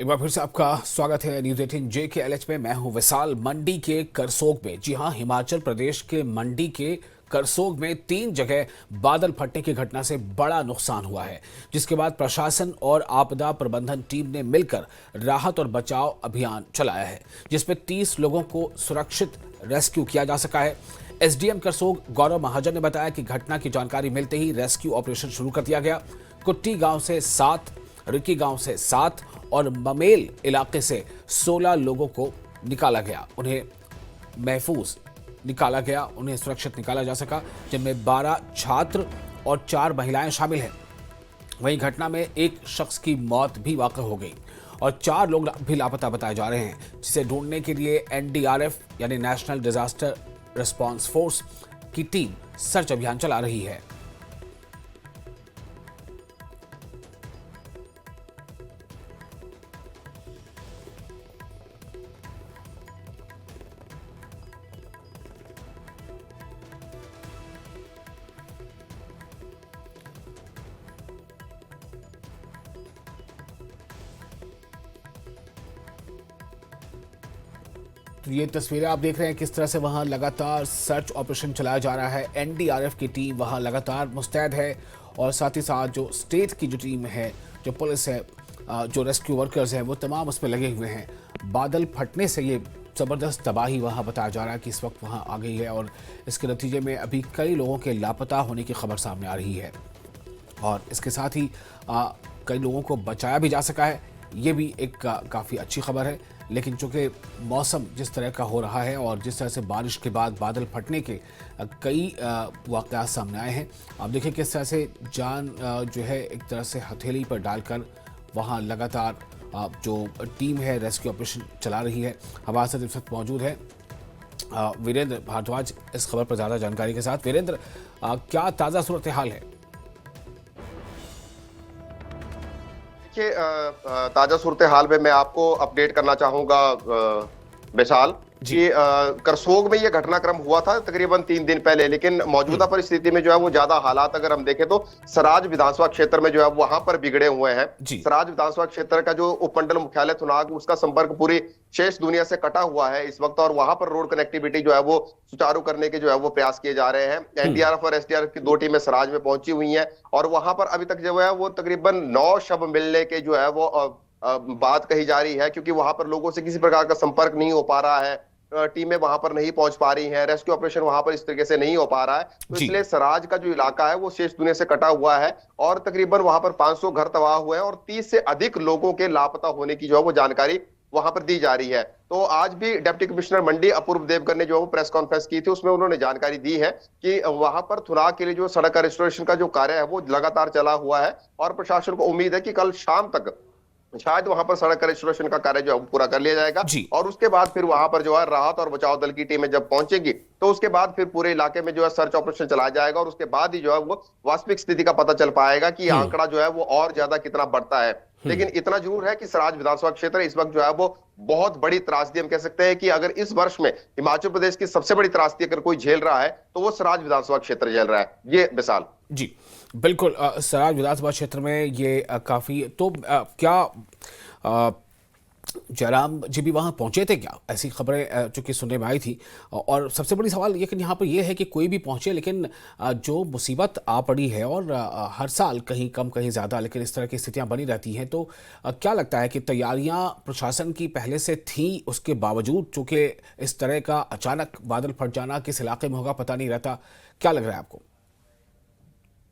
एक बार फिर से आपका स्वागत है न्यूज 18 जे के एलएच में। मैं हूं विशाल। मंडी के करसोग में, जी हां, हिमाचल प्रदेश के मंडी के करसोग में 3 जगह बादल फटने की घटना से बड़ा नुकसान हुआ है, जिसके बाद प्रशासन और आपदा प्रबंधन टीम ने मिलकर राहत और बचाव अभियान चलाया है, जिसमें 30 लोगों को सुरक्षित रेस्क्यू किया जा सका है। एसडीएम करसोग गौरव महाजन ने बताया कि घटना की जानकारी मिलते ही रेस्क्यू ऑपरेशन शुरू कर दिया गया। कुट्टी गांव से 7, रिकी गांव से 7 और ममेल इलाके से 16 लोगों को निकाला गया। उन्हें महफूज निकाला गया, उन्हें सुरक्षित निकाला जा सका, जिनमें 12 छात्र और 4 महिलाएं शामिल हैं। वहीं घटना में एक शख्स की मौत भी वाक़ हो गई और 4 लोग भी लापता बताए जा रहे हैं, जिसे ढूंढने के लिए एनडीआरएफ यानी नेशनल डिजास्टर रिस्पांस फोर्स की टीम सर्च अभियान चला रही है। तो ये तस्वीरें आप देख रहे हैं किस तरह से वहां लगातार सर्च ऑपरेशन चलाया जा रहा है। एनडीआरएफ की टीम वहां लगातार मुस्तैद है और साथ ही साथ जो स्टेट की जो टीम है, जो पुलिस है, जो रेस्क्यू वर्कर्स हैं, वो तमाम उसमें लगे हुए हैं। बादल फटने से ये ज़बरदस्त तबाही वहाँ बताया जा रहा है कि इस वक्त वहाँ आ गई है और इसके नतीजे में अभी कई लोगों के लापता होने की खबर सामने आ रही है और इसके साथ ही कई लोगों को बचाया भी जा सका है। ये भी एक काफ़ी अच्छी खबर है। लेकिन चूंकि मौसम जिस तरह का हो रहा है और जिस तरह से बारिश के बाद बादल फटने के कई वाक़यात सामने आए हैं, आप देखिए किस तरह से जान जो है एक तरह से हथेली पर डालकर वहाँ लगातार जो टीम है रेस्क्यू ऑपरेशन चला रही है। हमारे साथ इस वक्त मौजूद है वीरेंद्र भारद्वाज इस खबर पर ज़्यादा जानकारी के साथ। वीरेंद्र, क्या ताज़ा सूरत हाल है? देखिए, ताजा सूरत हाल में मैं आपको अपडेट करना चाहूंगा विशाल कि करसोग में यह घटनाक्रम हुआ था तकरीबन 3 दिन पहले, लेकिन मौजूदा परिस्थिति में जो है वो ज्यादा हालात अगर हम देखें तो सराज विधानसभा क्षेत्र में जो है वहां पर बिगड़े हुए हैं। सराज विधानसभा क्षेत्र का जो उपमंडल मुख्यालय थुनाग, उसका संपर्क पूरी शेष दुनिया से कटा हुआ है इस वक्त और वहां पर रोड कनेक्टिविटी जो है वो सुचारू करने के जो है वो प्रयास किए जा रहे हैं। एनडीआरएफ और एसडीआरएफ की 2 टीमें सराज में पहुंची हुई हैं और वहां पर अभी तक जो है वो तकरीबन 9 शव मिलने के जो है वो बात कही जा रही है, क्योंकि वहां पर लोगों से किसी प्रकार का संपर्क नहीं हो पा रहा है, टीमें वहां पर नहीं पहुंच पा रही हैं, रेस्क्यू ऑपरेशन वहां पर इस तरीके से नहीं हो पा रहा है। तो इसलिए सराज का जो इलाका है वो शेष दुनिया से कटा हुआ है और तकरीबन वहां पर 500 घर तबाह हुए हैं और 30 से अधिक लोगों के लापता होने की जो है वो जानकारी वहां पर दी जा रही है। तो आज भी डिप्टी कमिश्नर मंडी अपूर्व देवकर ने जो है प्रेस कॉन्फ्रेंस की थी, उसमें उन्होंने जानकारी दी है कि वहां पर थुनाग के लिए जो सड़क का रेस्टोरेशन का जो कार्य है वो लगातार चला हुआ है और प्रशासन को उम्मीद है कि कल शाम तक शायद वहां पर सड़क का रेस्टोरेशन का कार्य जो है पूरा कर लिया जाएगा और उसके बाद फिर वहां पर जो है राहत और बचाव दल की टीमें जब पहुंचेगी तो उसके बाद फिर पूरे इलाके में जो है सर्च ऑपरेशन चलाया जाएगा और उसके बाद ही जो है वो वास्तविक स्थिति का पता चल पाएगा कि आंकड़ा जो है वो और ज्यादा कितना बढ़ता है। लेकिन इतना जरूर है कि सराज विधानसभा क्षेत्र इस वक्त जो है वो बहुत बड़ी त्रासदी, हम कह सकते हैं कि अगर इस वर्ष में हिमाचल प्रदेश की सबसे बड़ी त्रासदी अगर कोई झेल रहा है तो वो सराज विधानसभा क्षेत्र झेल रहा है। ये विशाल जी बिल्कुल, सराज विधानसभा क्षेत्र में ये काफ़ी तो क्या जयराम जी भी वहाँ पहुँचे थे क्या? ऐसी खबरें चूँकि सुनने में आई थी और सबसे बड़ी सवाल लेकिन यहाँ पर यह है कि कोई भी पहुँचे, लेकिन जो मुसीबत आ पड़ी है और हर साल कहीं कम कहीं ज़्यादा, लेकिन इस तरह की स्थितियाँ बनी रहती हैं, तो क्या लगता है कि तैयारियाँ प्रशासन की पहले से थी, उसके बावजूद चूँकि इस तरह का अचानक बादल फट जाना किस इलाके में होगा पता नहीं रहता, क्या लग रहा है आपको?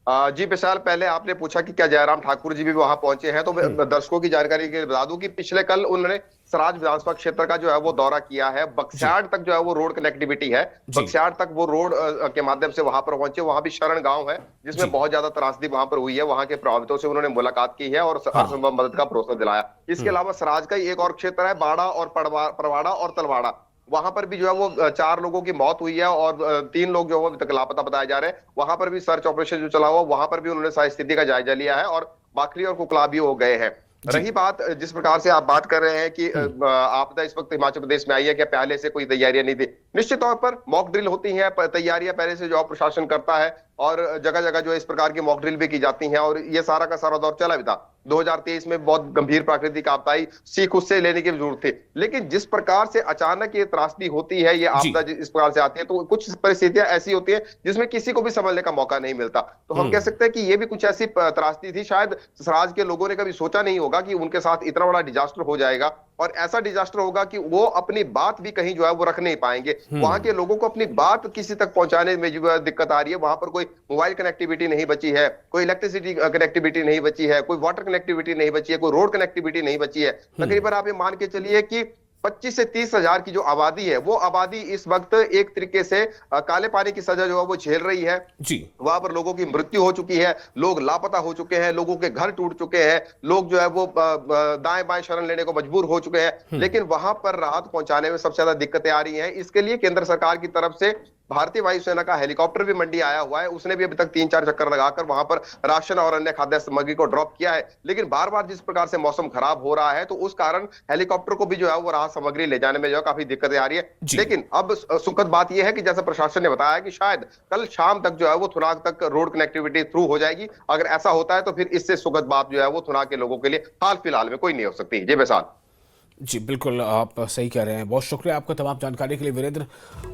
जी विशाल, पहले आपने पूछा कि क्या जयराम ठाकुर जी भी वहां पहुंचे हैं, तो दर्शकों की जानकारी के लिए बता दूं कि पिछले कल उन्होंने सराज विधानसभा क्षेत्र का जो है वो दौरा किया है। बक्स्याड़ तक जो है वो रोड कनेक्टिविटी है, बक्स्याड़ तक वो रोड के माध्यम से वहां पर पहुंचे। वहां भी शरण गांव है जिसमें बहुत ज्यादा त्रासदी वहां पर हुई है, वहां के प्रभावितों से उन्होंने मुलाकात की है और हर संभव मदद का भरोसा दिलाया। इसके अलावा सराज का एक और क्षेत्र है बाड़ा और परवाड़ा और तलवाड़ा, वहां पर भी जो है वो 4 लोगों की मौत हुई है और 3 लोग जो है अभी तक लापता बताए जा रहे हैं। वहां पर भी सर्च ऑपरेशन जो चला हुआ, वहां पर भी उन्होंने सारी स्थिति का जायजा लिया है और बाखरी और कुकला भी हो गए हैं। रही बात जिस प्रकार से आप बात कर रहे हैं कि आपदा इस वक्त हिमाचल प्रदेश में आई है, क्या पहले से कोई तैयारियां नहीं थी? निश्चित तौर पर मॉक ड्रिल होती हैं, तैयारियां पहले से जो प्रशासन करता है, और जगह जगह जो है इस प्रकार की मॉक ड्रिल भी की जाती हैं, और ये सारा का सारा दौर चला भी था। 2023 में बहुत गंभीर प्राकृतिक आपदा आई, सीख उससे लेने की जरूरत थी। लेकिन जिस प्रकार से अचानक ये त्रासदी होती है, ये जी। आपदा इस प्रकार से आती है, तो कुछ परिस्थितियां ऐसी होती हैं जिसमें किसी को भी संभलने का मौका नहीं मिलता। तो हम कह सकते हैं कि ये भी कुछ ऐसी त्रासदी थी, शायद समाज के लोगों ने कभी सोचा नहीं होगा कि उनके साथ इतना बड़ा डिजास्टर हो जाएगा, और ऐसा डिजास्टर होगा कि वो अपनी बात भी कहीं जो है वो रख नहीं पाएंगे। वहां के लोगों को अपनी बात किसी तक पहुंचाने में जो है दिक्कत आ रही है। वहां पर कोई मोबाइल कनेक्टिविटी नहीं बची है, कोई इलेक्ट्रिसिटी कनेक्टिविटी नहीं बची है, कोई वाटर कनेक्टिविटी नहीं बची है, कोई रोड कनेक्टिविटी नहीं बची है। तकरीबन आप ये मान के चलिए कि 25 से 30 हजार की जो आबादी है, वो आबादी इस वक्त एक तरीके से काले पानी की सजा जो है वो झेल रही है। जी। वहां पर लोगों की मृत्यु हो चुकी है, लोग लापता हो चुके हैं, लोगों के घर टूट चुके हैं, लोग जो है वो दाएं बाएं शरण लेने को मजबूर हो चुके हैं। लेकिन वहां पर राहत पहुंचाने में सबसे ज्यादा दिक्कतें आ रही हैं। इसके लिए केंद्र सरकार की तरफ से भारतीय वायुसेना का हेलीकॉप्टर भी मंडी आया हुआ है। उसने भी अभी तक 3-4 चक्कर लगाकर वहां पर राशन और अन्य खाद्य सामग्री को ड्रॉप किया है। लेकिन बार बार जिस प्रकार से मौसम खराब हो रहा है, तो उस कारण हेलीकॉप्टर को भी जो है वो राहत सामग्री ले जाने में जो है काफी दिक्कतें आ रही है। लेकिन अब सुखद बात यह है कि जैसे प्रशासन ने बताया कि शायद कल शाम तक जो है वो थुनाग तक रोड कनेक्टिविटी थ्रू हो जाएगी। अगर ऐसा होता है तो फिर इससे सुखद बात जो है वो थुनाग के लोगों के लिए हाल फिलहाल में कोई नहीं हो सकती। जी वैसाल। जी बिल्कुल, आप सही कह रहे हैं। बहुत शुक्रिया आपका तमाम जानकारी के लिए वीरेंद्र।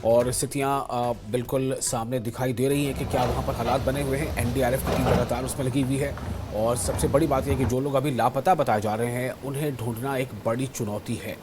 और स्थितियाँ बिल्कुल सामने दिखाई दे रही हैं कि क्या वहाँ पर हालात बने हुए हैं। एनडीआरएफ की टीम लगातार उसमें लगी हुई है, और सबसे बड़ी बात यह कि जो लोग अभी लापता बताए जा रहे हैं उन्हें ढूंढना एक बड़ी चुनौती है।